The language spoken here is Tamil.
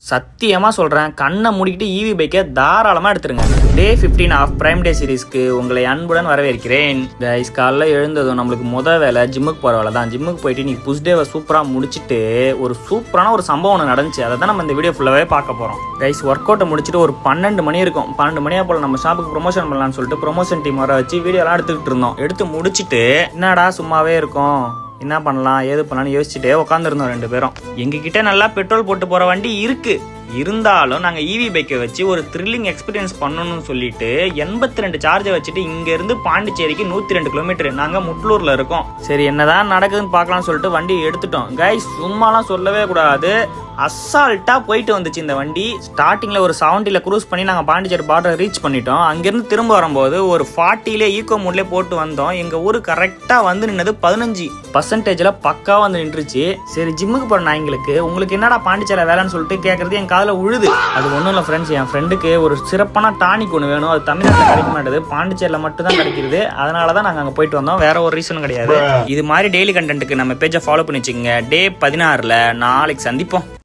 சத்தியமாக சொல்கிறேன், கண்ணை மூடிக்கிட்டு ஈவி பைக்கை தாராளமாக எடுத்துருங்க. டே 15 ஆஃப் பிரைம் டே சீரீஸ்க்கு உங்களை அன்புடன் வரவேற்கிறேன். கைஸ், காலைல எழுந்ததும் நம்மளுக்கு வேலை ஜிம்முக்கு போகிற வேலை தான். ஜிம்முக்கு போயிட்டு நீ புஷ் டேவை சூப்பராக முடிச்சுட்டு ஒரு சூப்பரான ஒரு சம்பவம் ஒன்று நடந்துச்சு. அதை தான் நம்ம இந்த வீடியோ ஃபுல்லாகவே பார்க்க போகிறோம். கைஸ், ஒர்க் அவுட்டை முடிச்சுட்டு ஒரு 12 மணி இருக்கும். 12 மணியா போல் நம்ம ஷாப்புக்கு ப்ரொமோஷன் பண்ணலான்னு சொல்லிட்டு ப்ரொமோஷன் டீம் வர வச்சு வீடியோலாம் எடுத்துக்கிட்டு இருந்தோம். எடுத்து முடிச்சுட்டு என்னடா சும்மாவே இருக்கும், என்ன பண்ணலாம் ஏது பண்ணலாம்னு யோசிச்சுட்டே உட்காந்துருந்தோம் 2 பேரும். எங்ககிட்ட நல்லா பெட்ரோல் போட்டு போகிற வண்டி இருக்கு, இருந்தாலும் நாங்கள் ஈவி பைக்கை வச்சு ஒரு த்ரில்லிங் எக்ஸ்பீரியன்ஸ் பண்ணணும்னு சொல்லிட்டு 82 சார்ஜை வச்சுட்டு இங்கேருந்து பாண்டிச்சேரிக்கு 102 கிலோமீட்டர். நாங்கள் முட்லூரில் இருக்கோம். சரி, என்னதான் நடக்குதுன்னு பார்க்கலாம்னு சொல்லிட்டு வண்டி எடுத்துட்டோம். கைஸ், சும்மாலாம் சொல்லவே கூடாது, அசால்ட்டாக போயிட்டு வந்துச்சு இந்த வண்டி. ஸ்டார்டிங்கில் ஒரு 70ல் க்ரூஸ் பண்ணி நாங்கள் பாண்டிச்சேரி பார்டரை ரீச் பண்ணிட்டோம். அங்கேருந்து திரும்ப வரும்போது ஒரு 40லே ஈகோ மோட்லேயே போட்டு வந்தோம். எங்கள் ஊர் கரெக்டாக வந்து நின்னது 15% பக்காவாக வந்து நின்றுச்சு. சரி, ஜிம்முக்கு போகிற நாய்ங்களுக்கு உங்களுக்கு என்னடா பாண்டிச்சேரி வேலைன்னு சொல்லிட்டு கேட்குறது என் காதில் உழுது. அது ஒன்றும் இல்லை ஃப்ரெண்ட்ஸ், என் ஃப்ரெண்டுக்கு ஒரு சிறப்பான டானிக் ஒன்று வேணும். அது தமிழ்நாட்டில் கிடைக்க மாட்டேது, பாண்டிச்சேரியில் மட்டும் தான் கிடைக்கிறது. அதனால தான் நாங்கள் அங்கே போயிட்டு வந்தோம், வேற ஒரு ரீசனும் கிடையாது. இது மாதிரி டெய்லி கண்டென்ட்டுக்கு நம்ம பேஜை ஃபாலோ பண்ணி வச்சுக்கோங்க. டே 16ல் நாளைக்கு சந்திப்போம்.